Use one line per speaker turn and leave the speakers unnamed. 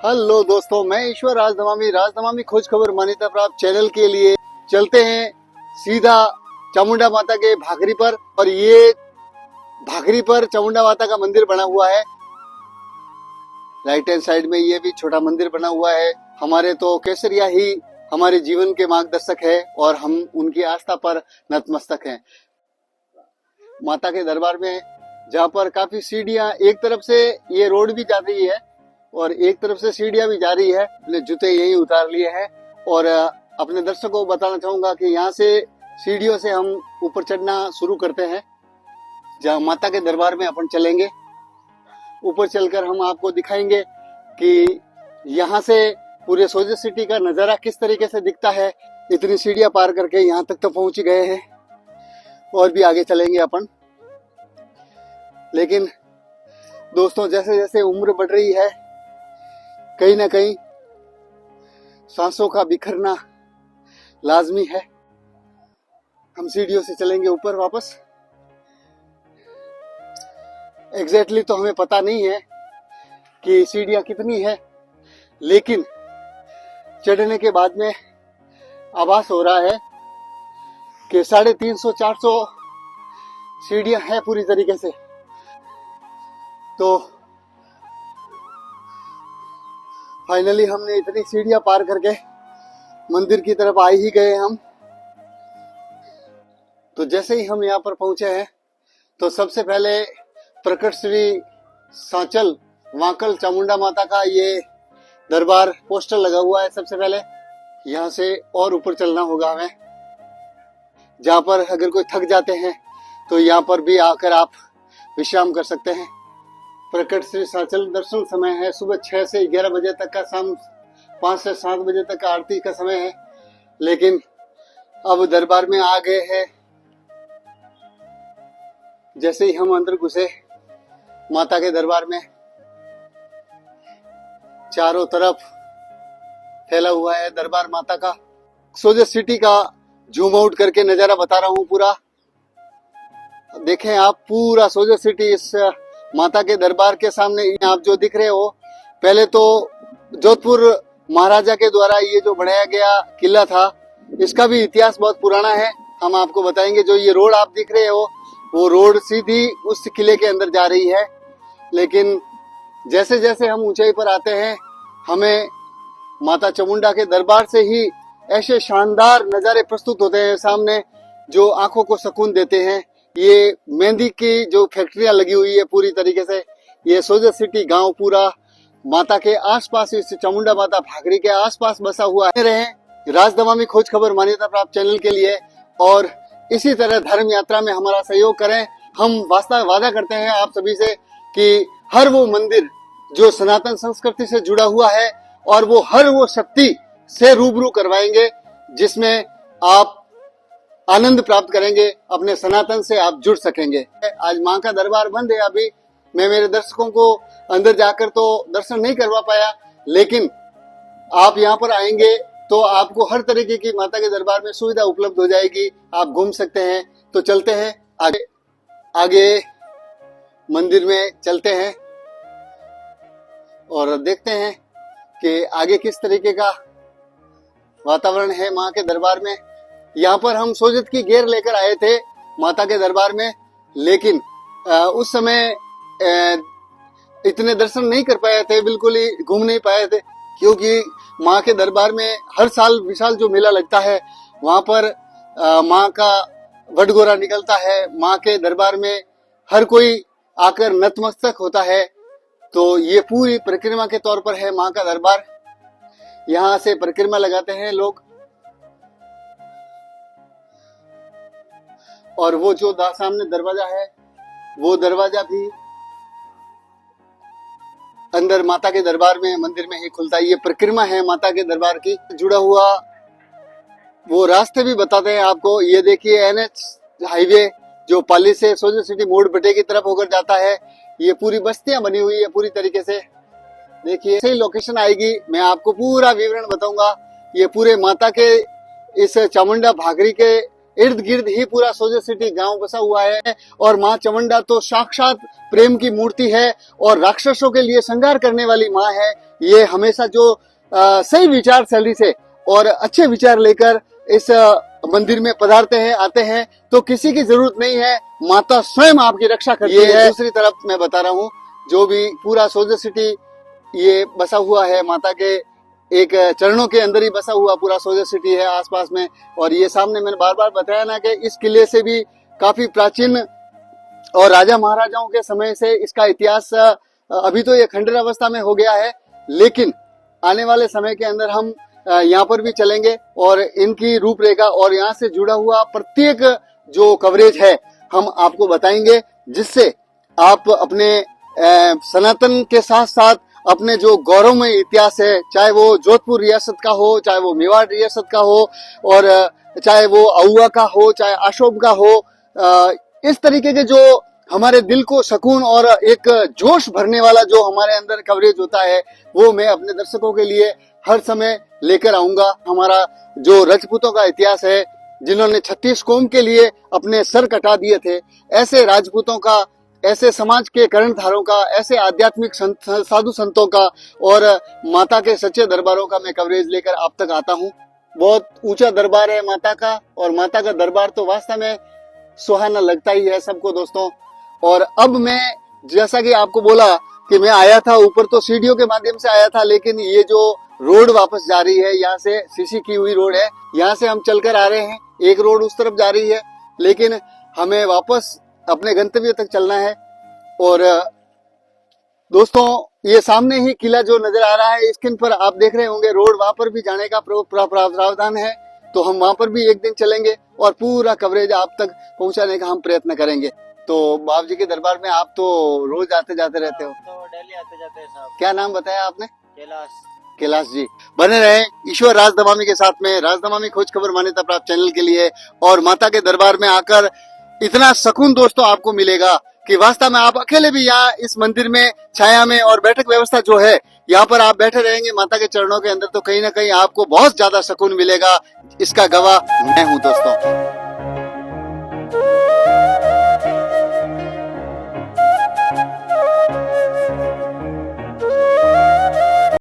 Hello दोस्तों, मैं ईश्वर राजधमामी खोज खबर मान्यता प्राप्त चैनल के लिए चलते हैं सीधा चामुंडा माता के भागरी पर। और ये भागरी पर चामुंडा माता का मंदिर बना हुआ है। राइट हैंड साइड में ये भी छोटा मंदिर बना हुआ है। हमारे तो केसरिया ही हमारे जीवन के मार्गदर्शक है और हम उनकी आस्था पर नतमस्तक हैं। माता के दरबार में जहाँ पर काफी सीढ़ियां, एक तरफ से ये रोड भी जा रही है और एक तरफ से सीढ़ियां भी जा रही है। अपने जूते यही उतार लिए हैं और अपने दर्शकों को बताना चाहूंगा कि यहाँ से सीढ़ियों से हम ऊपर चढ़ना शुरू करते हैं। जहाँ माता के दरबार में अपन चलेंगे, ऊपर चलकर हम आपको दिखाएंगे कि यहाँ से पूरे सोजत सिटी का नजारा किस तरीके से दिखता है। इतनी सीढ़ियां पार करके यहाँ तक तो पहुंच गए हैं और भी आगे चलेंगे अपन। लेकिन दोस्तों, जैसे जैसे उम्र बढ़ रही है, कहीं ना कहीं सांसों का बिखरना लाजमी है। हम सीढ़ियों से चलेंगे ऊपर वापस। एग्जैक्टली तो हमें पता नहीं है कि सीढ़ियां कितनी है, लेकिन चढ़ने के बाद में आभास हो रहा है कि 350-400 सीढ़ियां हैं पूरी तरीके से। तो फाइनली हमने इतनी सीढ़ियां पार करके मंदिर की तरफ आ ही गए हम। तो जैसे ही हम यहाँ पर पहुंचे हैं तो सबसे पहले प्रकट श्री सांचल वांकल चामुंडा माता का ये दरबार पोस्टर लगा हुआ है। सबसे पहले यहाँ से और ऊपर चलना होगा हमें, जहाँ पर अगर कोई थक जाते हैं तो यहाँ पर भी आकर आप विश्राम कर सकते हैं। प्रकट श्री सांचल दर्शन समय है सुबह 6 से 11 बजे तक का, शाम 5 से 7 बजे तक का आरती का समय है। लेकिन अब दरबार में आ गए हैं। जैसे ही हम अंदर घुसे माता के दरबार में, चारों तरफ फैला हुआ है दरबार माता का। सोजत सिटी का जूम आउट करके नजारा बता रहा हूँ पूरा। देखें आप, पूरा सोजत सिटी इस माता के दरबार के सामने आप जो दिख रहे हो। पहले तो जोधपुर महाराजा के द्वारा ये जो बनाया गया किला था, इसका भी इतिहास बहुत पुराना है। हम आपको बताएंगे। जो ये रोड आप दिख रहे हो, वो रोड सीधी उस किले के अंदर जा रही है। लेकिन जैसे जैसे हम ऊंचाई पर आते हैं, हमें माता चामुंडा के दरबार से ही ऐसे शानदार नजारे प्रस्तुत होते हैं सामने, जो आंखों को सुकून देते हैं। ये मेहंदी की जो फैक्ट्रियां लगी हुई है पूरी तरीके से, ये सोजत सिटी गांव पूरा माता के आसपास, इस चामुंडा माता भागरी के आसपास बसा हुआ है। रहे राजधमामी खोज खबर मान्यता प्राप्त चैनल के लिए और इसी तरह धर्म यात्रा में हमारा सहयोग करें। हम वादा करते हैं आप सभी से कि हर वो मंदिर जो सनातन संस्कृति से जुड़ा हुआ है और वो हर वो शक्ति से रूबरू करवाएंगे जिसमें आप आनंद प्राप्त करेंगे, अपने सनातन से आप जुड़ सकेंगे। आज माँ का दरबार बंद है। अभी मैं मेरे दर्शकों को अंदर जाकर तो दर्शन नहीं करवा पाया, लेकिन आप यहाँ पर आएंगे तो आपको हर तरीके की माता के दरबार में सुविधा उपलब्ध हो जाएगी। आप घूम सकते हैं। तो चलते हैं आगे आगे मंदिर में चलते हैं और देखते हैं कि आगे किस तरीके का वातावरण है माँ के दरबार में। यहाँ पर हम सोजत की गेर लेकर आए थे माता के दरबार में, लेकिन उस समय इतने दर्शन नहीं कर पाए थे, बिल्कुल ही घूम नहीं पाए थे, क्योंकि माँ के दरबार में हर साल विशाल जो मेला लगता है, वहां पर माँ का वटगोरा निकलता है। माँ के दरबार में हर कोई आकर नतमस्तक होता है। तो ये पूरी परिक्रमा के तौर पर है माँ का दरबार। यहाँ से परिक्रमा लगाते हैं लोग। और वो जो सामने दरवाजा है, वो दरवाजा भी अंदर माता के दरबार में, मंदिर में ही खुलता है। ये परिक्रमा है माता के दरबार की। जुड़ा हुआ वो रास्ते भी बताते हैं आपको। ये देखिए NH हाईवे जो पाली से सोजत सिटी मोड़ बटे की तरफ होकर जाता है। ये पूरी बस्तियां बनी हुई है पूरी तरीके से। देखिए, सही लोकेशन आएगी, मैं आपको पूरा विवरण बताऊंगा। ये पूरे माता के इस चामुंडा भागरी के इर्द गिर्द ही पूरा सोजत सिटी गांव बसा हुआ है। और माँ चामुंडा तो साक्षात प्रेम की मूर्ति है और राक्षसों के लिए संहार करने वाली माँ है। ये हमेशा जो सही विचार शैली से और अच्छे विचार लेकर इस मंदिर में पधारते हैं, आते हैं, तो किसी की जरूरत नहीं है, माता स्वयं आपकी रक्षा करती है। दूसरी तरफ मैं बता रहा हूँ, जो भी पूरा सोजत सिटी ये बसा हुआ है, माता के एक चरणों के अंदर ही बसा हुआ पूरा सोजत सिटी है आसपास में। और ये सामने मैंने बार बार बताया ना कि इस किले से भी काफी प्राचीन और राजा महाराजाओं के समय से इसका इतिहास, अभी तो ये खंडर अवस्था में हो गया है, लेकिन आने वाले समय के अंदर हम यहाँ पर भी चलेंगे और इनकी रूपरेखा और यहाँ से जुड़ा हुआ प्रत्येक जो कवरेज है हम आपको बताएंगे, जिससे आप अपने सनातन के साथ साथ अपने जो गौरवमय इतिहास है, चाहे वो जोधपुर रियासत का हो, चाहे वो मेवाड़ रियासत का हो, और चाहे वो अहुआ का हो, चाहे अशोक का हो, इस तरीके के जो हमारे दिल को सुकून और एक जोश भरने वाला जो हमारे अंदर कवरेज होता है, वो मैं अपने दर्शकों के लिए हर समय लेकर आऊंगा। हमारा जो राजपूतों का इतिहास है, जिन्होंने 36 कौम के लिए अपने सर कटा दिए थे, ऐसे राजपूतों का, ऐसे समाज के कर्णधारों का, ऐसे आध्यात्मिक साधु संतों का और माता के सच्चे दरबारों का मैं कवरेज लेकर आप तक आता हूँ। बहुत ऊंचा दरबार है माता का, और माता का दरबार तो वास्तव में सुहाना लगता ही है सबको दोस्तों। और अब मैं, जैसा कि आपको बोला कि मैं आया था ऊपर तो सीढ़ियों के माध्यम से आया था, लेकिन ये जो रोड वापस जा रही है, यहाँ से सीसी की हुई रोड है, यहाँ से हम चलकर आ रहे हैं। एक रोड उस तरफ जा रही है, लेकिन हमें वापस अपने गंतव्य तक चलना है। और दोस्तों, ये सामने ही किला जो नजर आ रहा है, स्क्रीन पर आप देख रहे होंगे रोड, वहां पर भी जाने का प्रावधान है, तो हम वहां पर भी एक दिन चलेंगे और पूरा कवरेज आप तक पहुंचाने का हम प्रयत्न करेंगे। तो बाबू जी के दरबार में आप तो रोज आते जाते रहते हो?
तो डेली आते जाते हैं साहब।
क्या नाम बताया आपने?
कैलाश
जी। बने रहे ईश्वर राजदमामी के साथ में, राजदमामी खोज खबर मान्यता प्राप्त चैनल के लिए। और माता के दरबार में आकर इतना सुकून दोस्तों आपको मिलेगा कि वास्तव में आप अकेले भी यहाँ इस मंदिर में छाया में, और बैठक व्यवस्था जो है यहाँ पर आप बैठे रहेंगे माता के चरणों के अंदर, तो कहीं ना कहीं आपको बहुत ज्यादा सुकून मिलेगा। इसका गवाह मैं हूँ दोस्तों।